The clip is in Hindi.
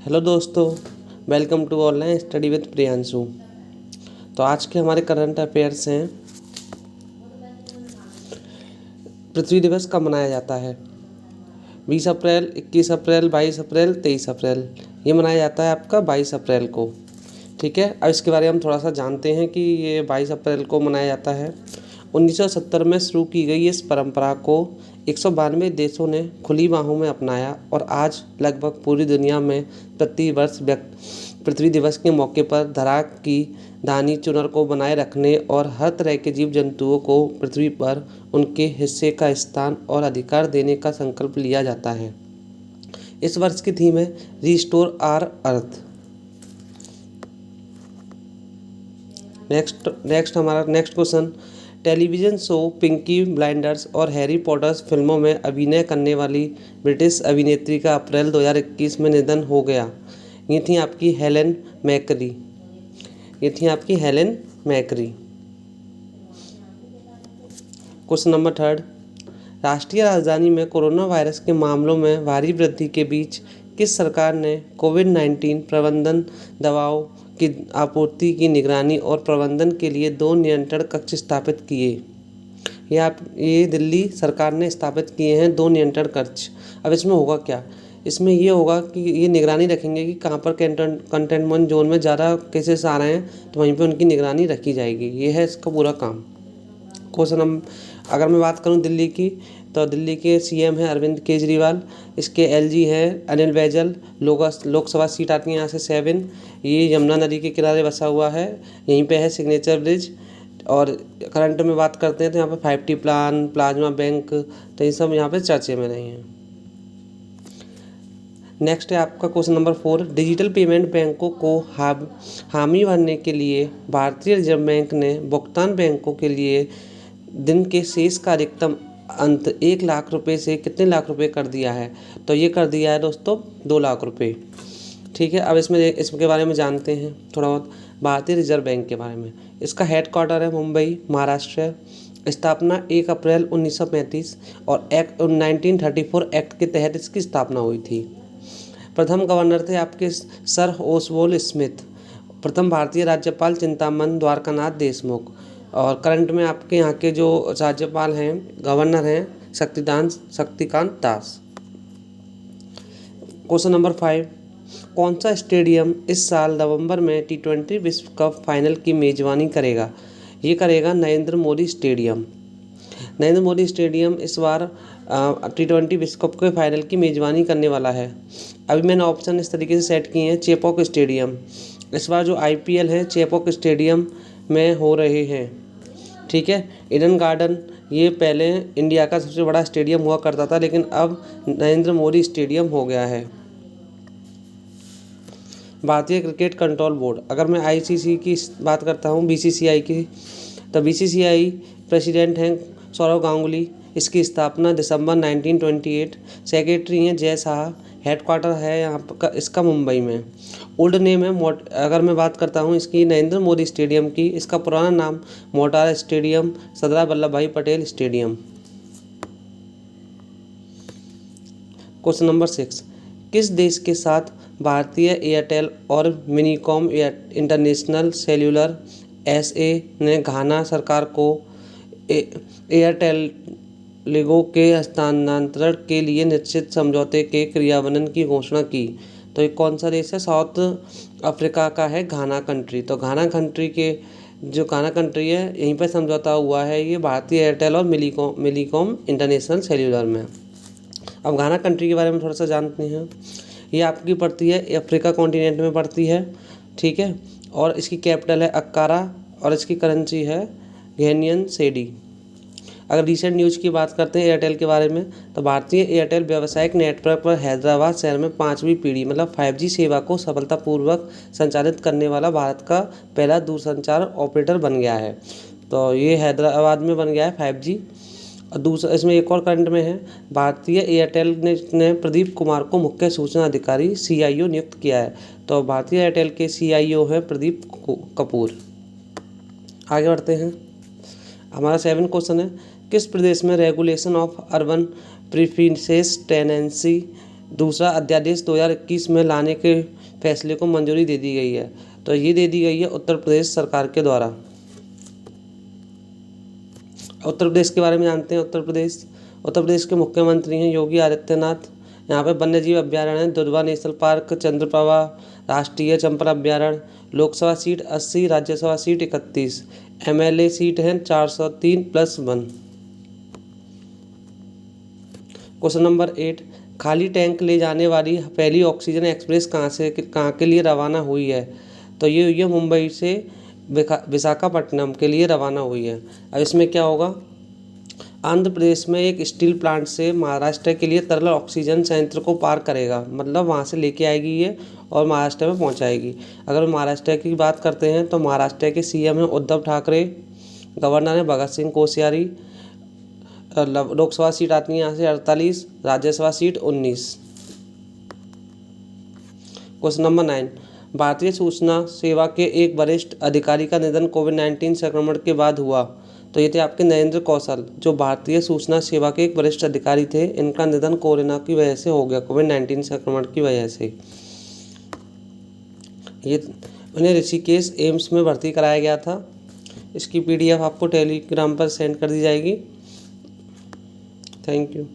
हेलो दोस्तों, welcome to online study with Priyanshu. तो आज के हमारे करंट अफेयर्स हैं। पृथ्वी दिवस कब मनाया जाता है? 20 अप्रैल, 21 अप्रैल, 22 अप्रैल, 23 अप्रैल। ये मनाया जाता है आपका 22 अप्रैल को। ठीक है, अब इसके बारे में हम थोड़ा सा जानते हैं कि ये 22 अप्रैल को मनाया जाता है। 1970 में शुरू की गई इस परंपरा को 192 देशों ने खुली बाहों में अपनाया और आज लगभग पूरी दुनिया में प्रति वर्ष पृथ्वी दिवस के मौके पर धरा की धानी चुनर को बनाए रखने और हर तरह के जीव जंतुओं को पृथ्वी पर उनके हिस्से का स्थान और अधिकार देने का संकल्प लिया जाता है। इस वर्ष की थीम है रिस्टोर आवर अर्थ। हमारा next question, television show Peaky Blinders और हैरी पॉटर्स फिल्मों में अभिनय करने वाली ब्रिटिश अभिनेत्री का अप्रैल 2021 में निधन हो गया। ये थी आपकी हेलेन मैकरी। क्वेश्चन नंबर 3, राष्ट्रीय राजधानी में कोरोना वायरस के मामलों में भारी वृद्धि के बीच किस सरकार ने कोविड-19 प्रबंधन दवाओं की आपूर्ति की निगरानी और प्रबंधन के लिए 2 नियंत्रण कक्ष स्थापित किए? ये दिल्ली सरकार ने स्थापित किए हैं 2 नियंत्रण कक्ष। अब इसमें होगा क्या? इसमें ये होगा कि ये निगरानी रखेंगे कि कहाँ पर कंटेनमेंट जोन में ज़्यादा केसेस आ रहे हैं तो वहीं पे उनकी निगरानी रखी जाएगी। ये है इसका पूरा काम। अगर मैं बात करूँ दिल्ली की, तो दिल्ली के सीएम हैं अरविंद केजरीवाल। इसके एलजी हैं अनिल बैजल। लोकसभा सीट आती है यहाँ से 7। ये यमुना नदी के किनारे बसा हुआ है। यहीं पे है सिग्नेचर ब्रिज। और करंट में बात करते हैं तो यहाँ पे 5T प्लान, प्लाज्मा बैंक, तो ये सब यहाँ पे चर्चे में नहीं है। नेक्स्ट है आपका क्वेश्चन नंबर 4, डिजिटल पेमेंट बैंकों को हामी भरने के लिए भारतीय रिजर्व बैंक ने भुगतान बैंकों के लिए दिन के शेष का अधिकतम अंत 1 लाख रुपए से कितने लाख रुपए कर दिया है? तो ये कर दिया है दोस्तों 2 लाख रुपए। ठीक है, अब इसके बारे में जानते हैं थोड़ा बहुत भारतीय रिजर्व बैंक के बारे में। इसका हेडक्वार्टर है मुंबई, महाराष्ट्र। स्थापना 1 अप्रैल 1935 और 1934 एक्ट के तहत इसकी स्थापना हुई थी। प्रथम गवर्नर थे आपके सर ओसवाल्ड स्मिथ। प्रथम भारतीय राज्यपाल चिंतामन द्वारकानाथ देशमुख। और करंट में आपके यहाँ के जो राज्यपाल हैं, गवर्नर हैं शक्तिकांत दास। क्वेश्चन नंबर 5, कौन सा स्टेडियम इस साल नवंबर में T20 विश्व कप फाइनल की मेजबानी करेगा? ये करेगा नरेंद्र मोदी स्टेडियम। नरेंद्र मोदी स्टेडियम इस बार T20 विश्व कप के फाइनल की मेजबानी करने वाला है। अभी मैंने ऑप्शन इस तरीके से सेट किए हैं। चेपॉक स्टेडियम, इस बार जो IPL है चेपॉक स्टेडियम में हो रहे हैं। ठीक है, ईडन गार्डन, ये पहले इंडिया का सबसे बड़ा स्टेडियम हुआ करता था लेकिन अब नरेंद्र मोदी स्टेडियम हो गया है। भारतीय क्रिकेट कंट्रोल बोर्ड, अगर मैं ICC की बात करता हूँ, BCCI की, तो BCCI प्रेसिडेंट हैं सौरव गांगुली। इसकी स्थापना दिसंबर 1928। सेक्रेटरी हैं जय शाह। हेडक्वार्टर है यहाँ पर इसका मुंबई में। ओल्ड नेम है अगर मैं बात करता हूँ इसकी नरेंद्र मोदी स्टेडियम की, इसका पुराना नाम मोटारा स्टेडियम, सरदार वल्लभ भाई पटेल स्टेडियम। क्वेश्चन नंबर 6, किस देश के साथ भारतीय एयरटेल और मिनीकॉम इंटरनेशनल सेल्यूलर SA ने घाना सरकार को एयरटेल लिगो के हस्तांतरण के लिए निश्चित समझौते के क्रियान्वयन की घोषणा की? तो ये कौन सा देश है? साउथ अफ्रीका का है घाना कंट्री। तो घाना कंट्री है यहीं पर समझौता हुआ है ये भारतीय एयरटेल और मिनीकॉम इंटरनेशनल सेल्यूलर में। अब घाना कंट्री के बारे में थोड़ा सा जानते हैं। ये आपकी पड़ती है अफ्रीका कॉन्टिनेंट में पड़ती है। ठीक है, और इसकी कैपिटल है अक्कारा और इसकी करेंसी है घेनियन सेडी। अगर रिसेंट न्यूज़ की बात करते हैं एयरटेल के बारे में, तो भारतीय एयरटेल व्यावसायिक नेटवर्क पर हैदराबाद शहर में 5वीं पीढ़ी मतलब 5G सेवा को सफलतापूर्वक संचालित करने वाला भारत का पहला दूरसंचार ऑपरेटर बन गया है। तो ये हैदराबाद में बन गया है 5G। और दूसरा इसमें एक और करंट में है, भारतीय एयरटेल ने प्रदीप कुमार को मुख्य सूचना अधिकारी CIO नियुक्त किया है। तो भारतीय एयरटेल के CIO हैं प्रदीप कपूर। आगे बढ़ते हैं, हमारा 7 क्वेश्चन है, किस प्रदेश में रेगुलेशन ऑफ अर्बन प्रीफिसेस टेनेंसी दूसरा अध्यादेश 2021 में लाने के फैसले को मंजूरी दे दी गई है। तो ये दे दी गई है उत्तर प्रदेश सरकार के द्वारा। उत्तर प्रदेश के बारे में जानते हैं। उत्तर प्रदेश के मुख्यमंत्री हैं योगी आदित्यनाथ। यहाँ पे वन्य जीव अभ्यारण्य है दुधवा नेशनल पार्क, चंद्रप्रभा राष्ट्रीय चंपल अभ्यारण्य। Lok Sabha seat 80, Rajya Sabha seat 31, MLA seat हैं 403+1। क्वेश्चन नंबर 8, खाली टैंक ले जाने वाली पहली ऑक्सीजन एक्सप्रेस कहाँ के लिए रवाना हुई है? तो ये हुई है मुंबई से विशाखापट्टनम के लिए रवाना हुई है। अब इसमें क्या होगा, आंध्र प्रदेश में एक स्टील प्लांट से महाराष्ट्र के लिए तरल ऑक्सीजन संयंत्र को पार करेगा, मतलब वहाँ से लेके आएगी ये और महाराष्ट्र में पहुँचाएगी। अगर महाराष्ट्र की बात करते हैं तो महाराष्ट्र के CM हैं उद्धव ठाकरे, गवर्नर हैं भगत सिंह कोश्यारी। लोकसभा सीट आती है यहाँ से 48, राज्यसभा सीट 19। क्वेश्चन नंबर 9, भारतीय सूचना सेवा के एक वरिष्ठ अधिकारी का निधन कोविड-19 संक्रमण के बाद हुआ। तो ये थे आपके नरेंद्र कौशल, जो भारतीय सूचना सेवा के एक वरिष्ठ अधिकारी थे। इनका निधन कोरोना की वजह से हो गया, कोविड-19 संक्रमण की वजह से। ये उन्हें ऋषिकेश एम्स में भर्ती कराया गया था। इसकी PDF आपको टेलीग्राम पर सेंड कर दी जाएगी। Thank you.